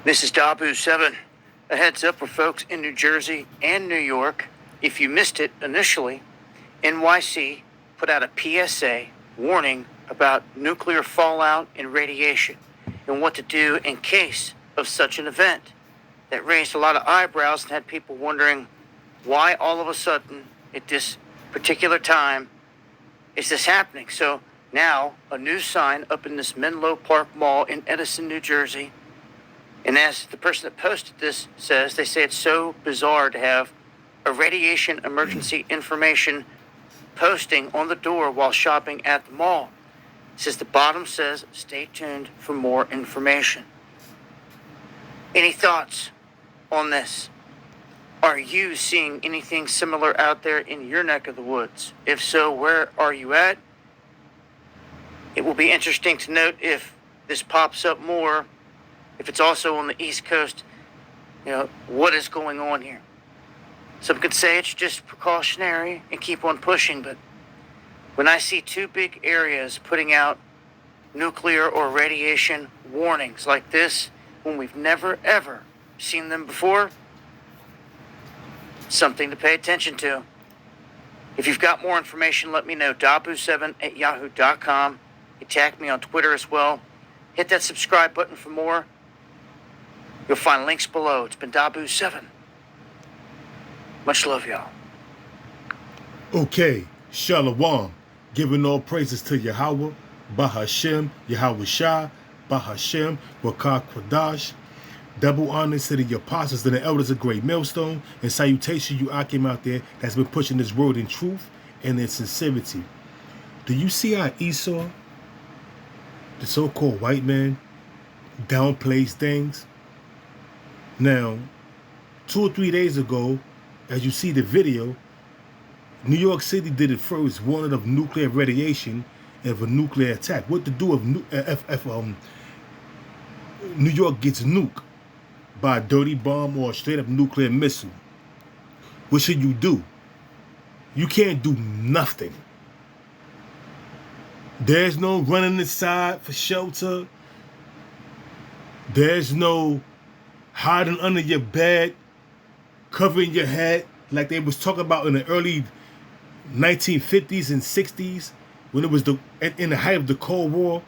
This is Dabu7. A heads up for folks in New Jersey and New York. If you missed it initially, NYC put out a PSA warning about nuclear fallout and radiation and what to do in case of such an event. That raised a lot of eyebrows and had people wondering why all of a sudden at this particular time is this happening. So now a new sign up in this Menlo Park Mall in Edison, New Jersey. And as the person that posted this says, they say it's so bizarre to have a radiation emergency information posting on the door while shopping at the mall. It says the bottom says, stay tuned for more information. Any thoughts on this? Are you seeing anything similar out there in your neck of the woods? If so, where are you at? It will be interesting to note if this pops up more. If it's also on the East Coast, what is going on here? Some could say it's just precautionary and keep on pushing, but when I see two big areas putting out nuclear or radiation warnings like this, when we've never, ever seen them before, something to pay attention to. If you've got more information, let me know. Dabu7@yahoo.com. You tag me on Twitter as well. Hit that subscribe button for more. You'll find links below. It's been Dabu7. Much love, y'all. Okay, Shalom. Giving all praises to Yahweh, Bahashem, Yahweh Shah, Bahashem, Wakar Kwadash. Double honors to the apostles and the elders of Great Millstone. And salutation you Akim out there that's been pushing this word in truth and in sincerity. Do you see how Esau, the so-called white man, downplays things? Now, 2 or 3 days ago, as you see the video, New York City did it first, warning of nuclear radiation and of a nuclear attack. What to do if New York gets nuked by a dirty bomb or a straight-up nuclear missile? What should you do? You can't do nothing. There's no running inside for shelter. There's no hiding under your bed, covering your head like they was talking about in the early 1950s and 60s when it was in the height of the Cold War.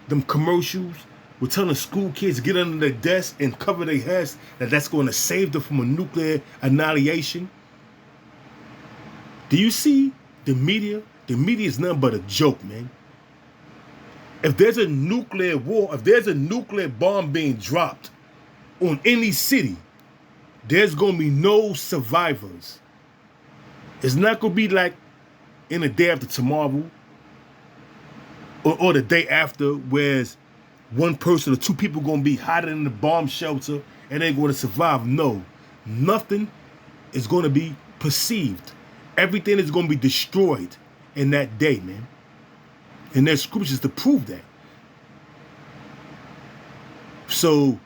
Them commercials were telling school kids to get under their desk and cover their heads, that's going to save them from a nuclear annihilation. Do you see the media? The media is nothing but a joke, man. If there's a nuclear war, if there's a nuclear bomb being dropped on any city, there's going to be no survivors. It's not going to be like in the day after tomorrow or the day after, whereas one person or two people going to be hiding in the bomb shelter and they're going to survive. No, nothing is going to be perceived. Everything is going to be destroyed in that day, man. And there's scriptures to prove that. So,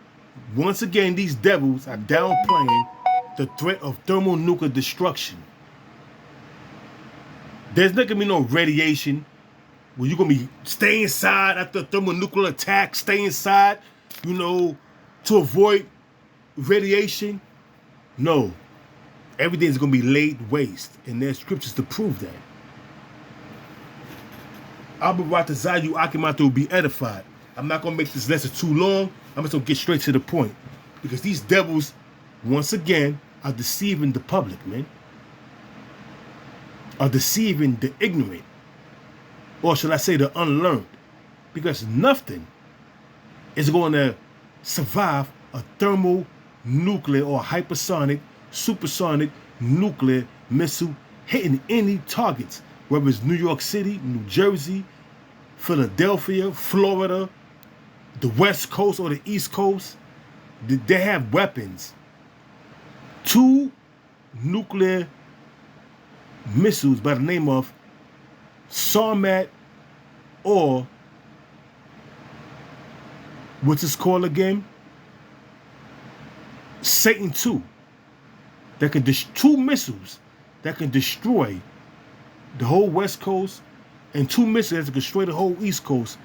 once again, these devils are downplaying the threat of thermonuclear destruction. There's not going to be no radiation where you're going to be stay inside after a thermonuclear attack, stay inside, to avoid radiation. No. Everything's going to be laid waste. And there's scriptures to prove that. Abba Ratazayu Akimatu will be edified. I'm not going to make this lesson too long. I'm just going to get straight to the point. Because these devils, once again, are deceiving the public, man. Are deceiving the ignorant. Or should I say the unlearned. Because nothing is going to survive a thermonuclear or hypersonic, supersonic nuclear missile hitting any targets. Whether it's New York City, New Jersey, Philadelphia, Florida, the West Coast or the East Coast, they have weapons. 2 nuclear missiles by the name of Sarmat or what's it called again? Satan 2. That can 2 missiles that can destroy the whole West Coast, and 2 missiles that can destroy the whole East Coast.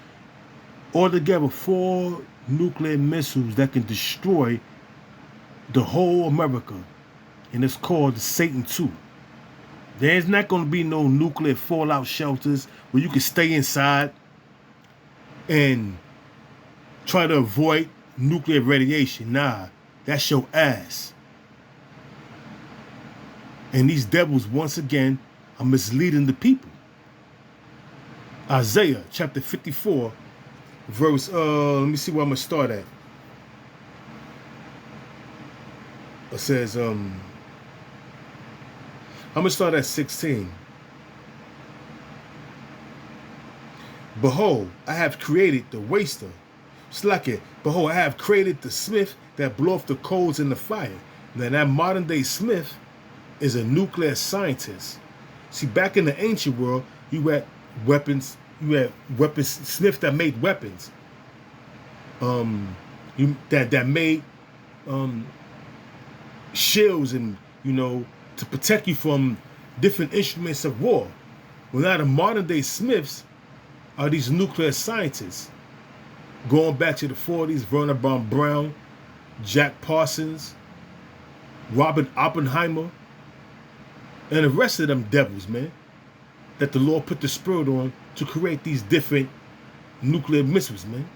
Altogether 4, nuclear missiles that can destroy the whole America. And it's called the Satan II. There's not going to be no nuclear fallout shelters where you can stay inside and try to avoid nuclear radiation. Nah, that's your ass. And these devils, once again, are misleading the people. Isaiah chapter 54, verse, let me see where I'm going to start at. It says, I'm going to start at 16. Behold, I have created the waster. Slack it. Behold, I have created the smith that bloweth the coals in the fire. Now that modern day smith is a nuclear scientist. See, back in the ancient world, you had weapons smiths that made weapons. That made shields and, to protect you from different instruments of war. Well, now the modern day smiths are these nuclear scientists. Going back to the 40s, Werner von Braun, Jack Parsons, Robert Oppenheimer, and the rest of them devils, man, that the Lord put the spirit on to create these different nuclear missiles, man.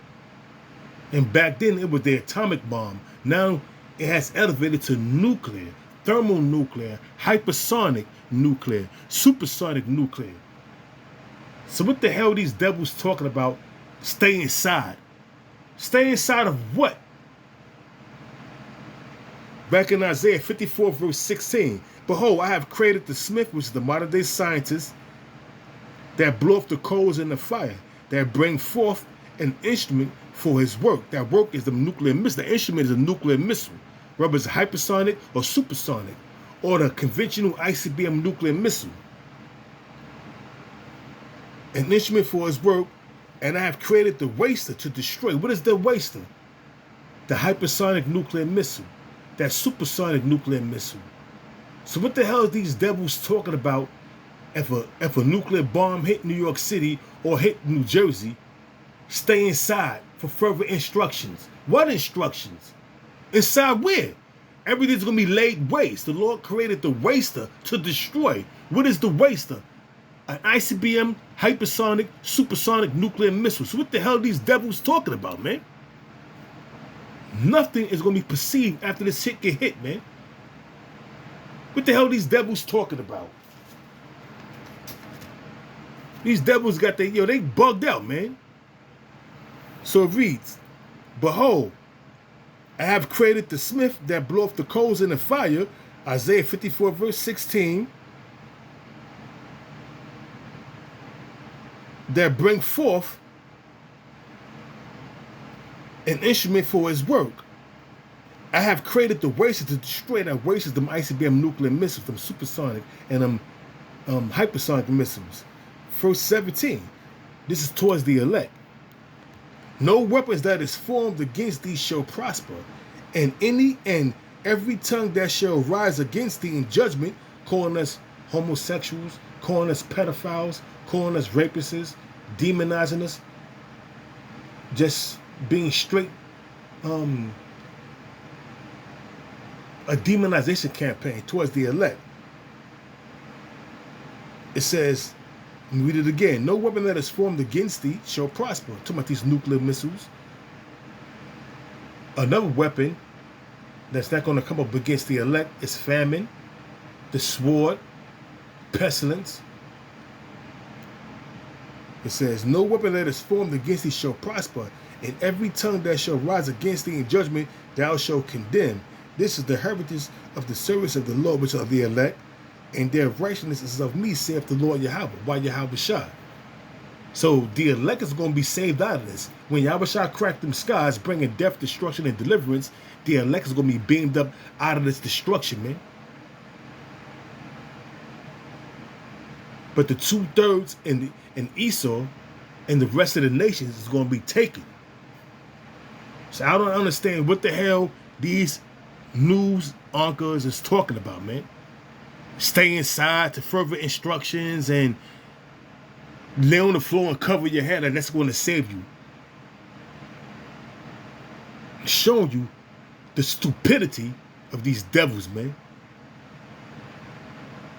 And back then, it was the atomic bomb. Now, it has elevated to nuclear, thermonuclear, hypersonic nuclear, supersonic nuclear. So what the hell are these devils talking about? Stay inside. Stay inside of what? Back in Isaiah 54, verse 16. Behold, I have created the smith, which is the modern day scientist, that bloweth the coals in the fire, that bring forth an instrument for his work. That work is the nuclear missile. The instrument is a nuclear missile, whether it's hypersonic or supersonic, or the conventional ICBM nuclear missile. An instrument for his work, and I have created the waster to destroy. What is the waster? The hypersonic nuclear missile, that supersonic nuclear missile. So what the hell are these devils talking about if a nuclear bomb hit New York City or hit New Jersey? Stay inside for further instructions. What instructions? Inside where? Everything's going to be laid waste. The Lord created the waster to destroy. What is the waster? An ICBM, hypersonic, supersonic nuclear missile. So what the hell are these devils talking about, man? Nothing is going to be perceived after this shit get hit, man. What the hell are these devils talking about? These devils got they bugged out, man. So it reads, Behold, I have created the smith that bloweth the coals in the fire, Isaiah 54, verse 16, that bring forth an instrument for his work. I have created the waster to destroy. That waster, them ICBM nuclear missiles, them supersonic and hypersonic missiles. Verse 17, this is towards the elect. No weapons that is formed against thee shall prosper, and any and every tongue that shall rise against thee in judgment, calling us homosexuals, calling us pedophiles, calling us rapists, demonizing us, just being straight, a demonization campaign towards the elect. It says, and read it again, no weapon that is formed against thee shall prosper. Talking about these nuclear missiles. Another weapon that's not going to come up against the elect is famine, the sword, pestilence. It says, no weapon that is formed against thee shall prosper, and every tongue that shall rise against thee in judgment thou shalt condemn. This is the heritage of the service of the Lord, which are the elect, and their righteousness is of me, saith the Lord Yahweh, by Yahweh Shah. So the elect is going to be saved out of this. When Yahweh Shah cracked them skies, bringing death, destruction, and deliverance, the elect is going to be beamed up out of this destruction, man. But the 2/3 in Esau and the rest of the nations is going to be taken. So I don't understand what the hell these news anchors is talking about, man. Stay inside to further instructions and lay on the floor and cover your head, and that's going to save you. Showing you the stupidity of these devils, man.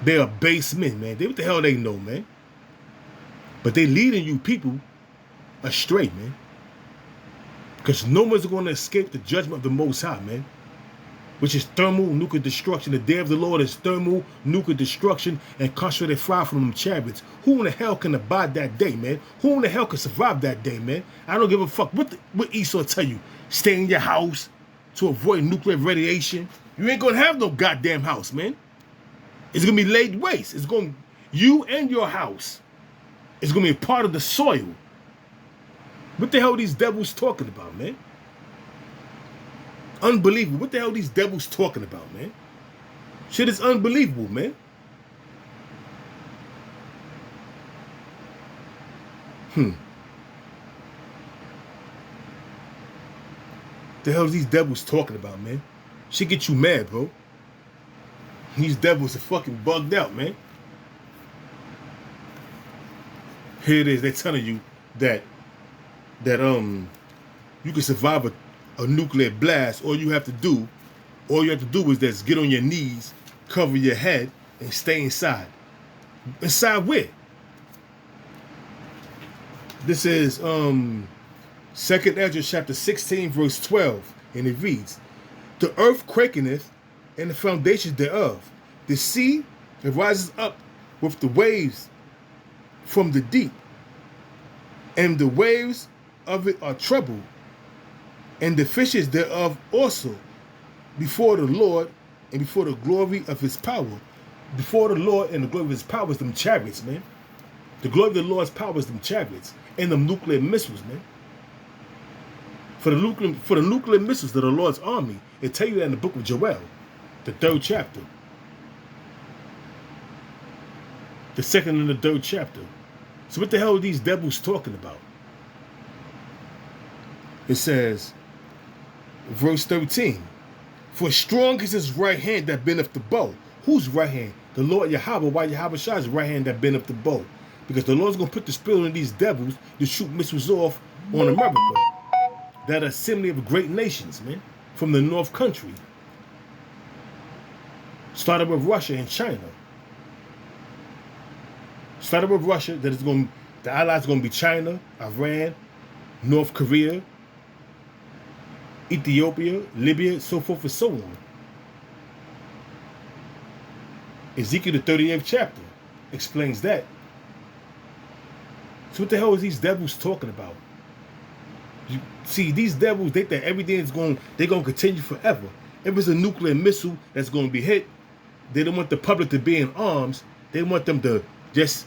They are base men, man. What the hell they know, man? But they leading you people astray, man. Because no one's going to escape the judgment of the Most High, man. Which is thermonuclear destruction. The day of the Lord is thermonuclear destruction and concentrated fire from them chariots. Who in the hell can abide that day, man? Who in the hell can survive that day, man? I don't give a fuck what Esau tell you. Stay in your house to avoid nuclear radiation. You ain't going to have no goddamn house, man. It's going to be laid waste. It's going you and your house is going to be a part of the soil. What the hell are these devils talking about, man? Unbelievable. What the hell are these devils talking about, man? Shit is unbelievable, man. The hell are these devils talking about, man? Shit get you mad, bro. These devils are fucking bugged out, man. Here it is. They're telling you that you can survive a nuclear blast. All you have to do is just get on your knees, cover your head, and stay inside. Inside where? This is 2nd Ezra chapter 16, verse 12, and it reads, "The earth quakeneth, and the foundations thereof. The sea, it rises up with the waves from the deep, and the waves of it are troubled, and the fishes thereof also, before the Lord and before the glory of his power." Before the Lord and the glory of his power is them chariots, man. The glory of the Lord's power is them chariots and them nuclear missiles, man. For the nuclear missiles of the Lord's army, it tell you that in the book of Joel, the 3rd chapter. The 2nd and the 3rd chapter. So what the hell are these devils talking about? It says, verse 13, "For strong is his right hand that bendeth the bow." Whose right hand? The Lord Yahweh. Why Yahweh Shai's right hand that bendeth the bow? Because the Lord's going to put the spirit on these devils to shoot missiles off on America. That assembly of great nations, man, from the North Country. Started with Russia and China. Started with Russia, that is going, the allies are going to be China, Iran, North Korea, Ethiopia, Libya, so forth and so on. Ezekiel the 38th chapter explains that. So what the hell is these devils talking about? You see, these devils, they think everything is going to continue forever. If it's a nuclear missile that's going to be hit, they don't want the public to be in arms. They want them to just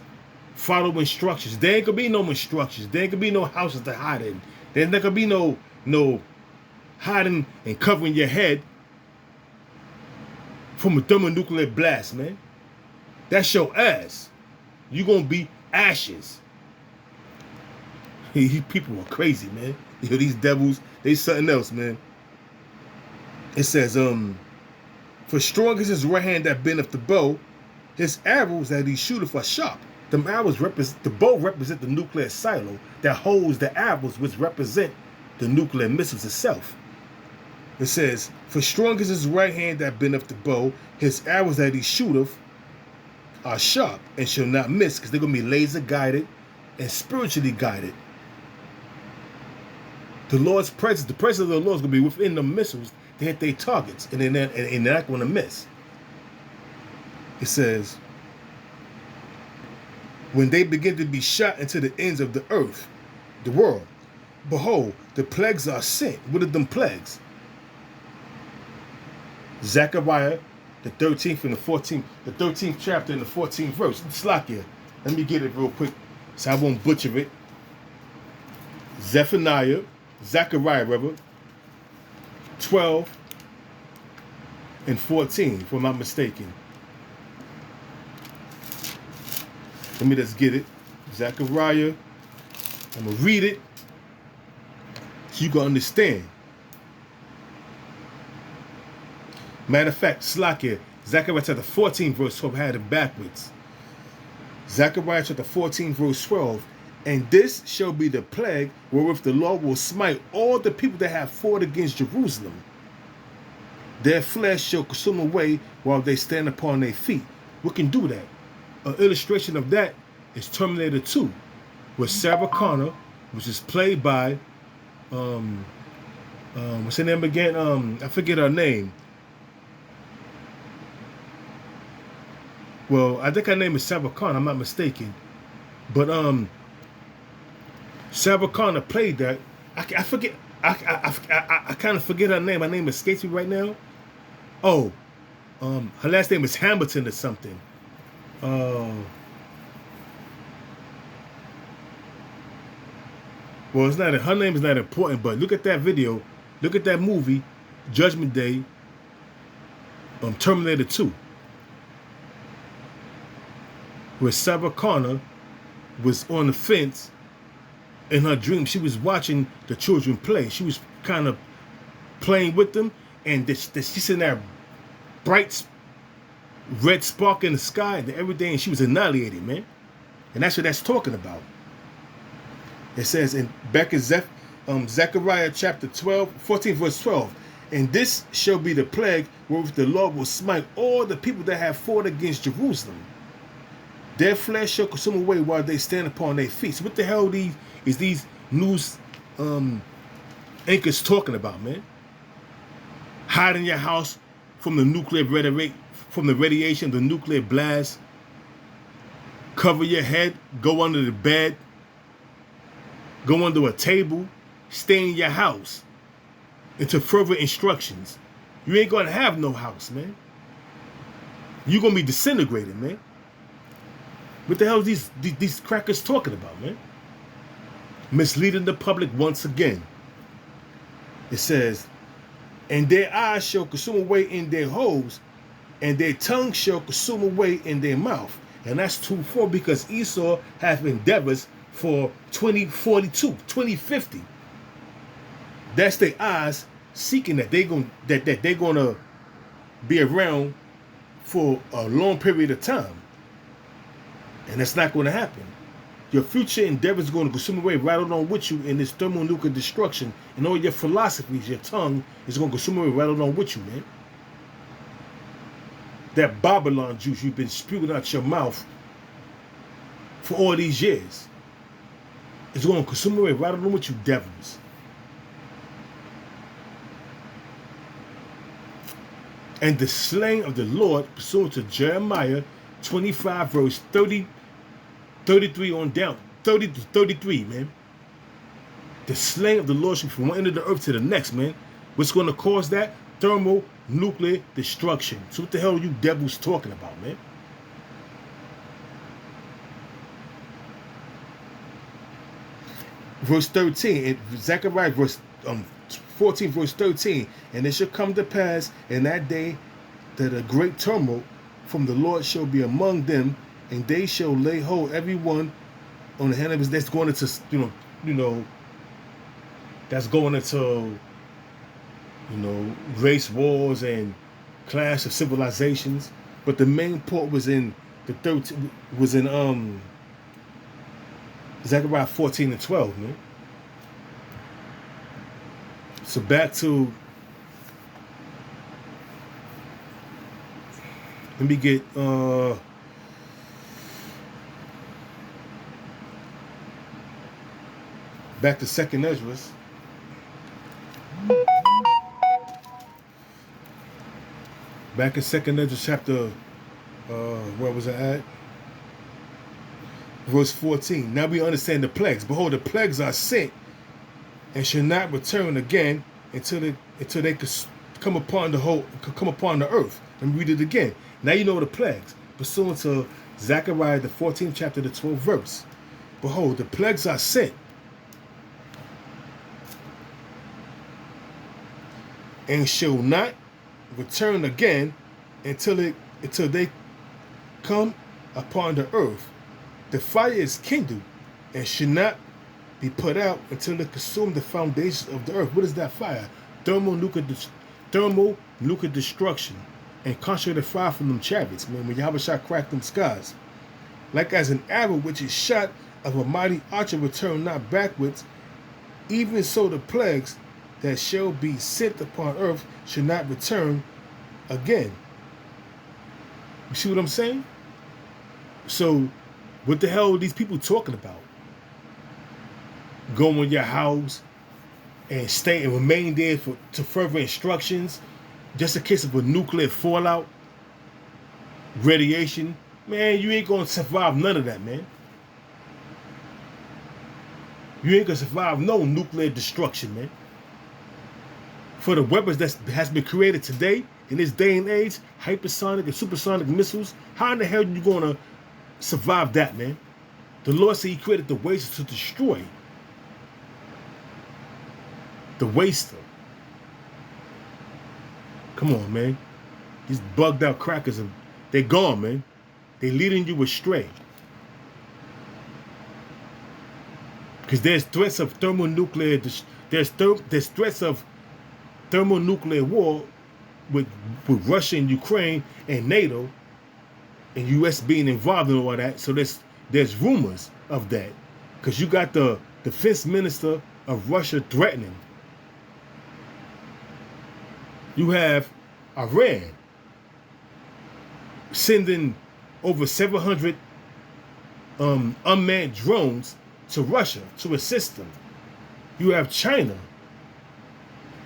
follow instructions. There ain't going to be no instructions. There ain't going to be no houses to hide in. There's not going to be no hiding and covering your head from a thermonuclear blast, man. That's your ass. You're going to be ashes. People are crazy, man. Yo, these devils, they something else, man. It says, "For strong is his right hand that bendeth the bow, his arrows that he shooteth are sharp." The arrows represent, the bow represent the nuclear silo that holds the arrows, which represent the nuclear missiles itself. It says, "For strong is his right hand that bendeth the bow, his arrows that he shooteth are sharp and shall not miss," because they're going to be laser guided and spiritually guided. The Lord's presence, the presence of the Lord is going to be within the missiles to hit their targets, and they're not going to miss. It says, "When they begin to be shot into the ends of the earth, the world, behold, the plagues are sent." What are them plagues? Zechariah, the 13th and the 14th, the 13th chapter and the 14th verse. Slakia. Let me get it real quick so I won't butcher it. Zechariah, 12 and 14, if I'm not mistaken. Let me just get it. Zechariah. I'm going to read it so you can understand. Matter of fact, Slakia, Zechariah chapter 14, verse 12, had it backwards. Zechariah chapter 14, verse 12, And this shall be the plague wherewith the Lord will smite all the people that have fought against Jerusalem. Their flesh shall consume away while they stand upon their feet. We can do that. An illustration of that is Terminator 2, with Sarah Connor, which is played by, what's her name again? I forget her name. Well, I think her name is Sarah Connor, I'm not mistaken. But Sarah Connor played that. I forget. I kind of forget her name. Her name escapes me right now. Oh, her last name is Hamilton or something. Well, it's not. Her name is not important. But look at that video. Look at that movie, Judgment Day. Terminator 2, where Sarah Connor was on the fence. In her dream, she was watching the children play. She was kind of playing with them, and she's in that bright red spark in the sky and everything, and she was annihilated, man. And that's what that's talking about. It says back in Zechariah chapter 14 verse 12, and this shall be the plague wherewith the Lord will smite all the people that have fought against Jerusalem. Their flesh shall consume away while they stand upon their feet. So what the hell is these news anchors talking about, man? Hide in your house from the radiation, the nuclear blast. Cover your head, go under the bed, go under a table, stay in your house until further instructions. You ain't gonna have no house, man. You're gonna be disintegrated, man. What the hell are these crackers talking about, man? Misleading the public once again. It says, and their eyes shall consume away in their holes, and their tongue shall consume away in their mouth. And that's 2:4, because Esau hath endeavors for 2042, 2050. That's their eyes seeking that they're gonna be around for a long period of time. And that's not going to happen. Your future endeavors are going to consume away right along with you in this thermonuclear destruction. And all your philosophies, your tongue is going to consume away right along with you, man. That Babylon juice you've been spewing out your mouth for all these years is going to consume away right along with you, devils. And the slaying of the Lord, pursuant to Jeremiah 25 verse 33 on down, 30 to 33, man. The slaying of the Lord shall be from one end of the earth to the next, man. What's going to cause that? Thermonuclear destruction. So what the hell are you devils talking about, man? Verse 13, in Zechariah verse 14 verse 13, and it shall come to pass in that day that a great tumult from the Lord shall be among them, and they shall lay hold every one on the hand of his. That's going into, that's going into, race wars and clash of civilizations. But the main point was in Zechariah 14 and 12, man. So back to, let me get back to 2nd Ezra. Back in 2nd Ezra chapter, where was I at? Verse 14. Now we understand the plagues. Behold, the plagues are sent and shall not return again until they come upon the earth. And read it again. Now you know the plagues. Pursuant to Zechariah the 14th chapter, the 12th verse. Behold, the plagues are sent and shall not return again until they come upon the earth. The fire is kindled and should not be put out until it consume the foundations of the earth. What is that fire? Thermonuclear destruction, and concentrated fire from them chariots, man, when Yahweh shot crack them skies. Like as an arrow which is shot of a mighty archer return not backwards, even so the plagues that shall be sent upon earth should not return again. You see what I'm saying? So, what the hell are these people talking about? Go in your house and stay and remain there to further instructions, just in case of a nuclear fallout, radiation. Man, you ain't gonna survive none of that, man. You ain't gonna survive no nuclear destruction, man. For the weapons that has been created today, in this day and age, hypersonic and supersonic missiles, how in the hell are you gonna survive that, man? The Lord said he created the waster to destroy. The waster. Come on, man. These bugged out crackers, they're gone, man. They're leading you astray. Because there's threats of thermonuclear, there's threats of thermonuclear war with Russia and Ukraine and NATO and US being involved in all that. So there's rumors of that. Because you got the defense minister of Russia threatening. You have Iran sending over 700 unmanned drones to Russia to assist them. You have China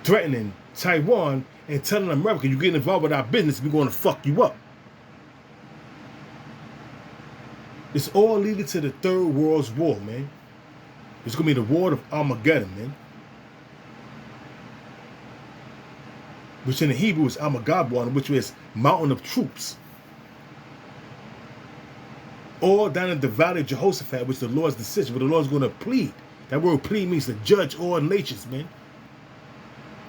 threatening Taiwan and telling America, you get involved with our business, we're going to fuck you up. It's all leading to the Third World War, man. It's going to be the war of Armageddon, man. Which in the Hebrew is Armageddon, which is mountain of troops. All down in the valley of Jehoshaphat, which is the Lord's decision, where the Lord's going to plead. That word plead means to judge all nations, man.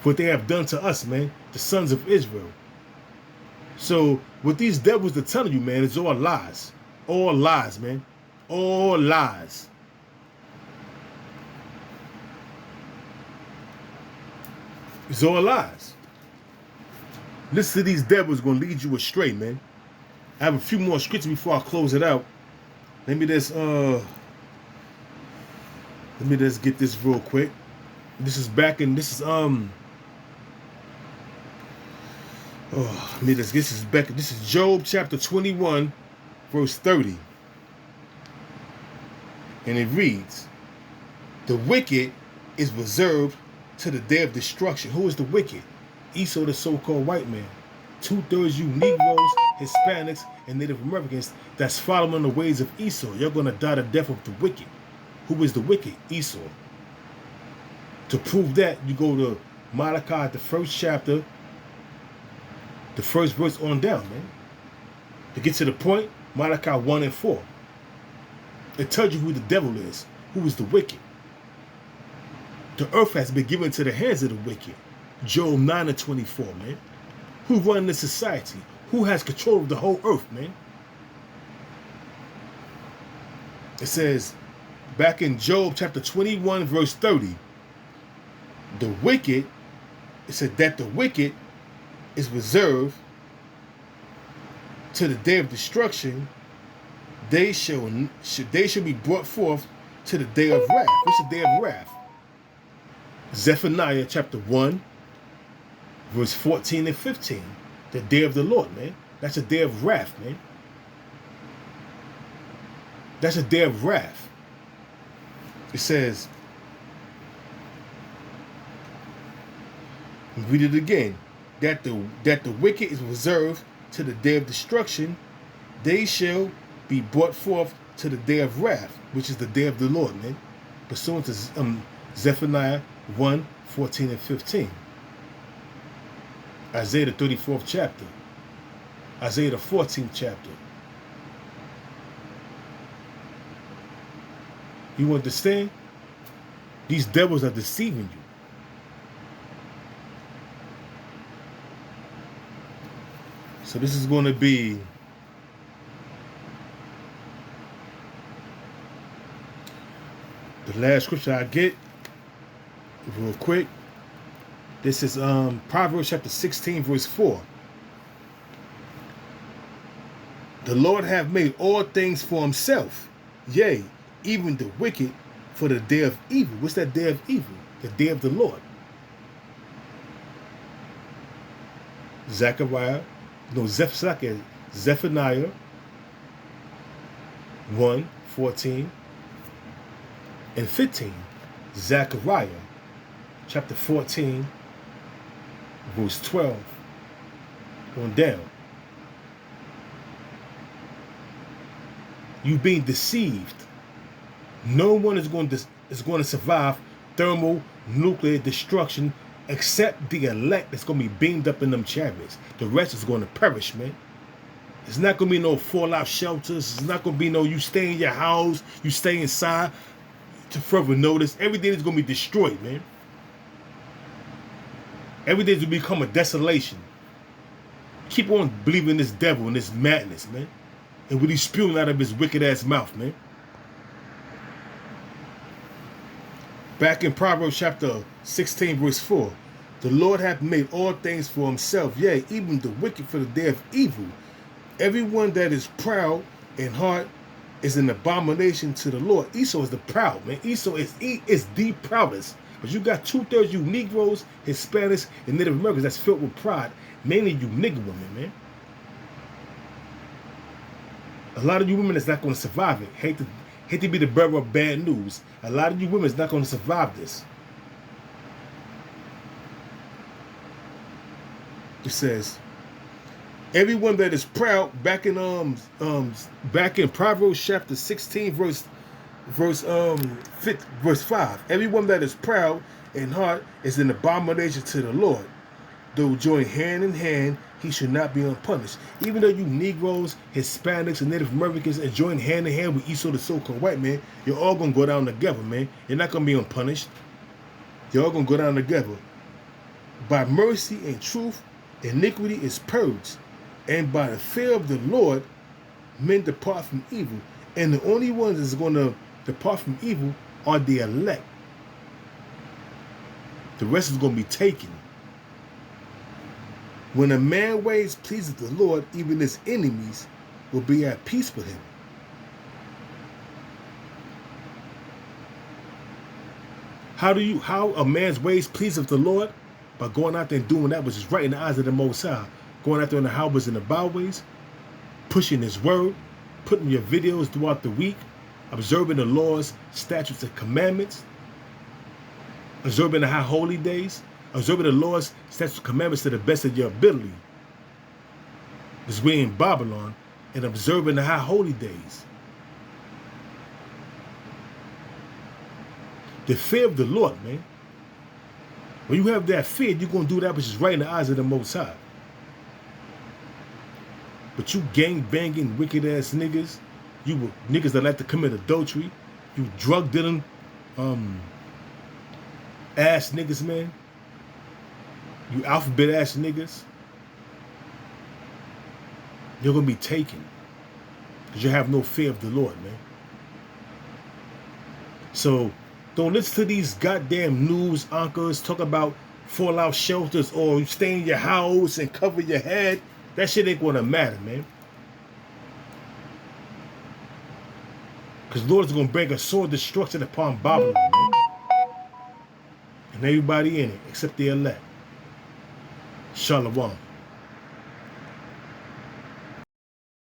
For what they have done to us, man, the sons of Israel. So, what these devils are telling you, man, is all lies. All lies, man. All lies. It's all lies. Listen to these devils going to lead you astray, man. I have a few more scriptures before I close it out. Let me just get this real quick. This is this is Job chapter 21, verse 30. And it reads, the wicked is reserved to the day of destruction. Who is the wicked? Esau, the so-called white man. 2/3 you Negroes, Hispanics, and Native Americans that's following the ways of Esau. You're going to die the death of the wicked. Who is the wicked? Esau. To prove that, you go to Malachi, the first chapter, the first verse on down, man. To get to the point, Malachi 1 and 4. It tells you who the devil is, who is the wicked. The earth has been given to the hands of the wicked. Job 9 and 24, man. Who run this society? Who has control of the whole earth, man? It says, back in Job chapter 21, verse 30, the wicked, it said that the wicked is reserved to the day of destruction. They shall be brought forth to the day of wrath. What's the day of wrath? Zephaniah chapter 1, verse 14 and 15. The day of the Lord, man. That's a day of wrath, man. That's a day of wrath. It says, read it again, that the wicked is reserved to the day of destruction. They shall be brought forth to the day of wrath, which is the day of the Lord, man. Pursuant to Zephaniah 1, 14 and 15. Isaiah the 34th chapter. Isaiah the 14th chapter. You understand? These devils are deceiving you. So this is going to be the last scripture I get real quick. This is Proverbs chapter 16, verse 4. The Lord hath made all things for himself. Yea, even the wicked for the day of evil. What's that day of evil? The day of the Lord. Zephaniah 1:14 and 15. Zechariah chapter 14, verse 12 on down. You being deceived. No one is going to survive thermonuclear destruction except the elect that's going to be beamed up in them chariots. The rest is going to perish, man. It's not going to be no fallout shelters. It's not going to be no you stay in your house, you stay inside to further notice. Everything is going to be destroyed, man. Everything's going to become a desolation. Keep on believing this devil and this madness, man. And what he's spewing out of his wicked ass mouth, man. Back in Proverbs chapter 16, verse 4. The Lord hath made all things for himself, yea, even the wicked for the day of evil. Everyone that is proud in heart is an abomination to the Lord. Esau is the proud, man. Esau is the proudest. But you got 2/3 you Negroes, Hispanics, and Native Americans that's filled with pride. Mainly you nigger women, man. A lot of you women is not going to survive it. Hate to be the bearer of bad news. A lot of you women is not going to survive this. It says, everyone that is proud, back in Proverbs chapter 16, verse 5. Everyone that is proud in heart is an abomination to the Lord. Though join hand in hand, he should not be unpunished. Even though you Negroes, Hispanics, and Native Americans and join hand in hand with Esau the so-called white man, you're all going to go down together, man. You're not going to be unpunished. You're all going to go down together. By mercy and truth, iniquity is purged. And by the fear of the Lord, men depart from evil. And the only ones that's going to depart from evil are the elect. The rest is going to be taken. When a man ways pleases the Lord, even his enemies will be at peace with him. How a man's ways pleaseth the Lord? By going out there and doing that which is right in the eyes of the Most High. Going out there in the highways and the byways, pushing his word, putting your videos throughout the week, observing the laws, statutes, and commandments, observing the high holy days, observing the laws, statutes, and commandments to the best of your ability. Because we're in Babylon, and observing the high holy days. The fear of the Lord, man. When you have that fear, you're going to do that which is right in the eyes of the Most High. But you gang-banging, wicked-ass niggas, you niggas that like to commit adultery, you drug dealing, ass niggas, man. You alphabet-ass niggas. You're going to be taken. Because you have no fear of the Lord, man. So, don't listen to these goddamn news anchors talk about fallout shelters or you stay in your house and cover your head. That shit ain't gonna matter, man. Because the Lord is gonna bring a sword of destruction upon Babylon, man. And everybody in it, except the elect. Shalom.